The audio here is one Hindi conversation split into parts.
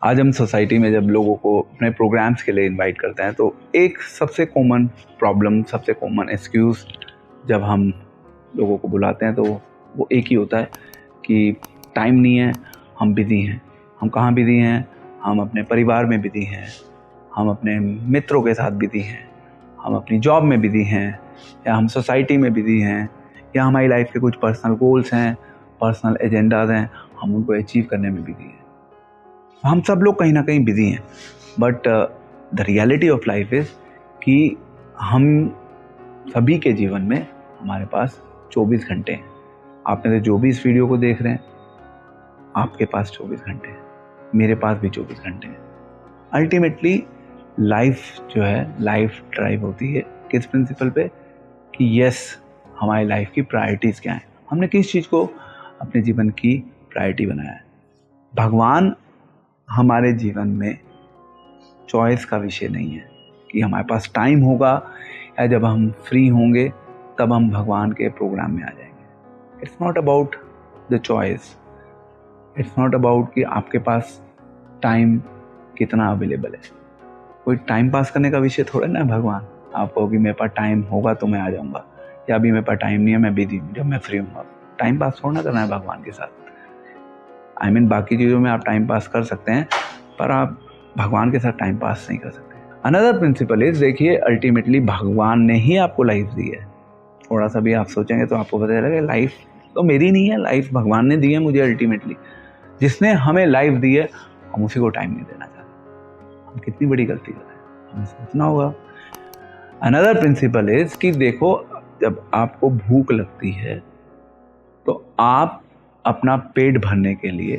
आज हम सोसाइटी में जब लोगों को अपने प्रोग्राम्स के लिए इनवाइट करते हैं तो एक सबसे कॉमन प्रॉब्लम, सबसे कॉमन एक्सक्यूज़ जब हम लोगों को बुलाते हैं तो वो एक ही होता है कि टाइम नहीं है, हम बिज़ी हैं। हम कहाँ बिज़ी हैं? हम अपने परिवार में बिज़ी हैं, हम अपने मित्रों के साथ बिज़ी हैं, हम अपनी जॉब में बिज़ी हैं, या हम सोसाइटी में बिज़ी हैं, या हमारी लाइफ के कुछ पर्सनल गोल्स हैं, पर्सनल एजेंडाज हैं, हम उनको अचीव करने में बिज़ी हैं। हम सब लोग कहीं ना कहीं बिज़ी हैं, but the reality of life is कि हम सभी के जीवन में हमारे पास 24 घंटे हैं। आप में से जो भी इस वीडियो को देख रहे हैं, आपके पास 24 घंटे हैं, मेरे पास भी 24 घंटे हैं। अल्टीमेटली लाइफ जो है, लाइफ ड्राइव होती है किस प्रिंसिपल पे कि यस, हमारी लाइफ की प्रायोरिटीज़ क्या हैं, हमने किस चीज़ को अपने जीवन की प्रायोरिटी बनाया है। भगवान हमारे जीवन में चॉइस का विषय नहीं है कि हमारे पास टाइम होगा या जब हम फ्री होंगे तब हम भगवान के प्रोग्राम में आ जाएंगे। It's not about the choice, it's not about कि आपके पास टाइम कितना अवेलेबल है। कोई टाइम पास करने का विषय थोड़ा ना है भगवान। आप कहो कि मेरे पास टाइम होगा तो मैं आ जाऊँगा, या अभी मेरे पास टाइम नहीं है, मैं बिजी हूँ, जब मैं फ्री हूँ। टाइम पास थोड़ा ना करना है भगवान के साथ। आई मीन बाकी चीज़ों में आप टाइम पास कर सकते हैं, पर आप भगवान के साथ टाइम पास नहीं कर सकते। अनदर प्रिंसिपल इज, देखिए अल्टीमेटली भगवान ने ही आपको लाइफ दी है। थोड़ा सा भी आप सोचेंगे तो आपको पता चलेगा लाइफ तो मेरी नहीं है, लाइफ भगवान ने दी है मुझे। अल्टीमेटली जिसने हमें लाइफ दी है, हम उसी को टाइम नहीं देना चाहते। हम कितनी बड़ी गलती कर रहे हैं, हमें सोचना होगा। अनदर प्रिंसिपल इज कि देखो, जब आपको भूख लगती है तो आप अपना पेट भरने के लिए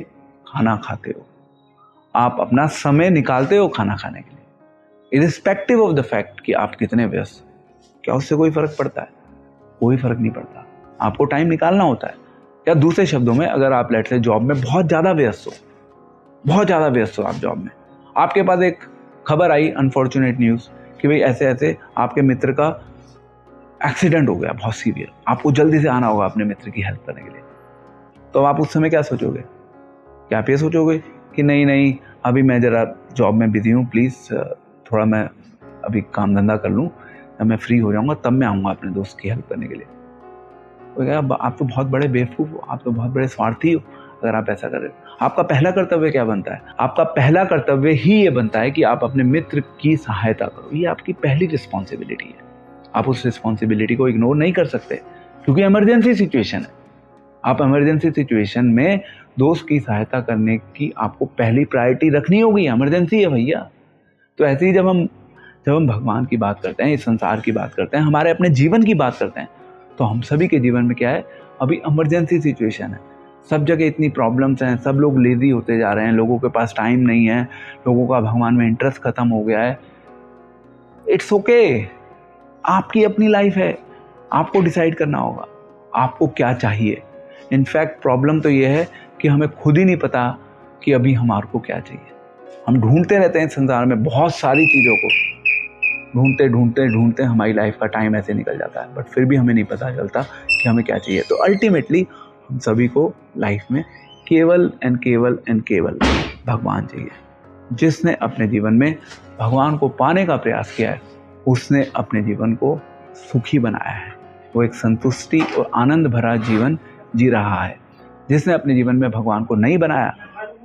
खाना खाते हो, आप अपना समय निकालते हो खाना खाने के लिए, इरिस्पेक्टिव ऑफ द फैक्ट कि आप कितने व्यस्त। क्या उससे कोई फर्क पड़ता है? कोई फर्क नहीं पड़ता। आपको टाइम निकालना होता है। या दूसरे शब्दों में, अगर आप लेट से जॉब में बहुत ज़्यादा व्यस्त हो, बहुत ज़्यादा व्यस्त हो आप जॉब में, आपके पास एक खबर आई, अनफॉर्चुनेट न्यूज़, कि भाई ऐसे ऐसे आपके मित्र का एक्सीडेंट हो गया, बहुत सीवियर, आपको जल्दी से आना होगा अपने मित्र की हेल्प करने के लिए। तो आप उस समय क्या सोचोगे? क्या आप ये सोचोगे कि नहीं नहीं, अभी मैं ज़रा जॉब में बिजी हूँ, प्लीज़ थोड़ा मैं अभी काम धंधा कर लूँ, जब मैं फ्री हो जाऊँगा तब मैं आऊँगा अपने दोस्त की हेल्प करने के लिए? तो क्या आप तो बहुत बड़े बेवकूफ़ हो, आप तो बहुत बड़े स्वार्थी हो अगर आप ऐसा कर रहे हो। आपका पहला कर्तव्य क्या बनता है? आपका पहला कर्तव्य ही ये बनता है कि आप अपने मित्र की सहायता करो। ये आपकी पहली रिस्पॉन्सिबिलिटी है। आप उस रिस्पॉन्सिबिलिटी को इग्नोर नहीं कर सकते, क्योंकि इमरजेंसी सिचुएशन है। आप इमरजेंसी सिचुएशन में दोस्त की सहायता करने की आपको पहली प्रायोरिटी रखनी होगी। इमरजेंसी है भैया। तो ऐसे ही जब हम भगवान की बात करते हैं, इस संसार की बात करते हैं, हमारे अपने जीवन की बात करते हैं, तो हम सभी के जीवन में क्या है? अभी इमरजेंसी सिचुएशन है। सब जगह इतनी प्रॉब्लम्स हैं, सब लोग लेजी होते जा रहे हैं, लोगों के पास टाइम नहीं है, लोगों का भगवान में इंटरेस्ट खत्म हो गया है। इट्स ओके, आपकी अपनी लाइफ है, आपको डिसाइड करना होगा आपको क्या चाहिए। इनफैक्ट प्रॉब्लम तो ये है कि हमें खुद ही नहीं पता कि अभी हमारे को क्या चाहिए। हम ढूंढते रहते हैं संसार में बहुत सारी चीज़ों को, ढूंढते ढूंढते ढूंढते हमारी लाइफ का टाइम ऐसे निकल जाता है, बट फिर भी हमें नहीं पता चलता कि हमें क्या चाहिए। तो अल्टीमेटली हम सभी को लाइफ में केवल एंड केवल भगवान चाहिए। जिसने अपने जीवन में भगवान को पाने का प्रयास किया है, उसने अपने जीवन को सुखी बनाया है। वो एक संतुष्टि और आनंद भरा जीवन जी रहा है। जिसने अपने जीवन में भगवान को नहीं बनाया,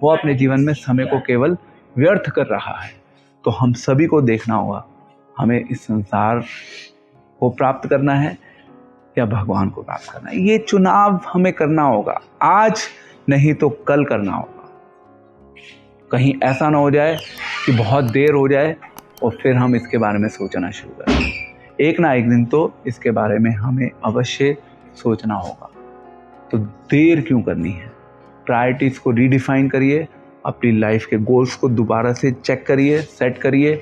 वो अपने जीवन में समय को केवल व्यर्थ कर रहा है। तो हम सभी को देखना होगा, हमें इस संसार को प्राप्त करना है या भगवान को प्राप्त करना है। ये चुनाव हमें करना होगा, आज नहीं तो कल करना होगा। कहीं ऐसा ना हो जाए कि बहुत देर हो जाए और फिर हम इसके बारे में सोचना शुरू करें। एक ना एक दिन तो इसके बारे में हमें अवश्य सोचना होगा। तो देर क्यों करनी है? प्रायोरिटीज़ को रीडिफाइन करिए, अपनी लाइफ के गोल्स को दोबारा से चेक करिए, सेट करिए।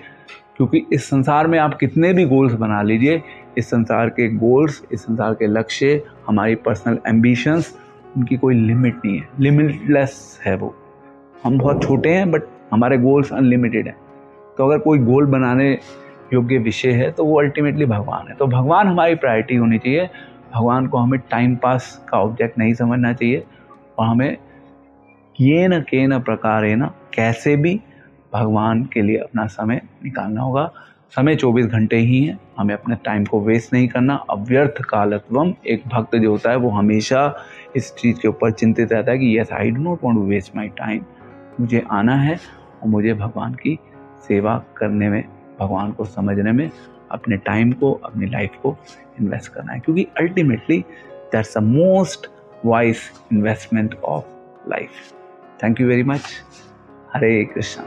क्योंकि इस संसार में आप कितने भी गोल्स बना लीजिए, इस संसार के गोल्स, इस संसार के लक्ष्य, हमारी पर्सनल एम्बिशंस, उनकी कोई लिमिट नहीं है, लिमिटलेस है वो। हम बहुत छोटे हैं बट हमारे गोल्स अनलिमिटेड हैं। तो अगर कोई गोल बनाने योग्य विषय है तो वो अल्टीमेटली भगवान है। तो भगवान हमारी प्रायोरिटी होनी चाहिए। भगवान को हमें टाइम पास का ऑब्जेक्ट नहीं समझना चाहिए और हमें ये न के न प्रकारेण, कैसे भी भगवान के लिए अपना समय निकालना होगा। समय 24 घंटे ही है, हमें अपने टाइम को वेस्ट नहीं करना। अव्यर्थ कालत्वम, एक भक्त जो होता है वो हमेशा इस चीज़ के ऊपर चिंतित रहता है कि yes I do not want to waste my time, मुझे आना है और मुझे भगवान की सेवा करने में, भगवान को समझने में अपने टाइम को, अपनी लाइफ को इन्वेस्ट करना है, क्योंकि ultimately that's the most wise investment of life. Thank you very much. Hare Krishna.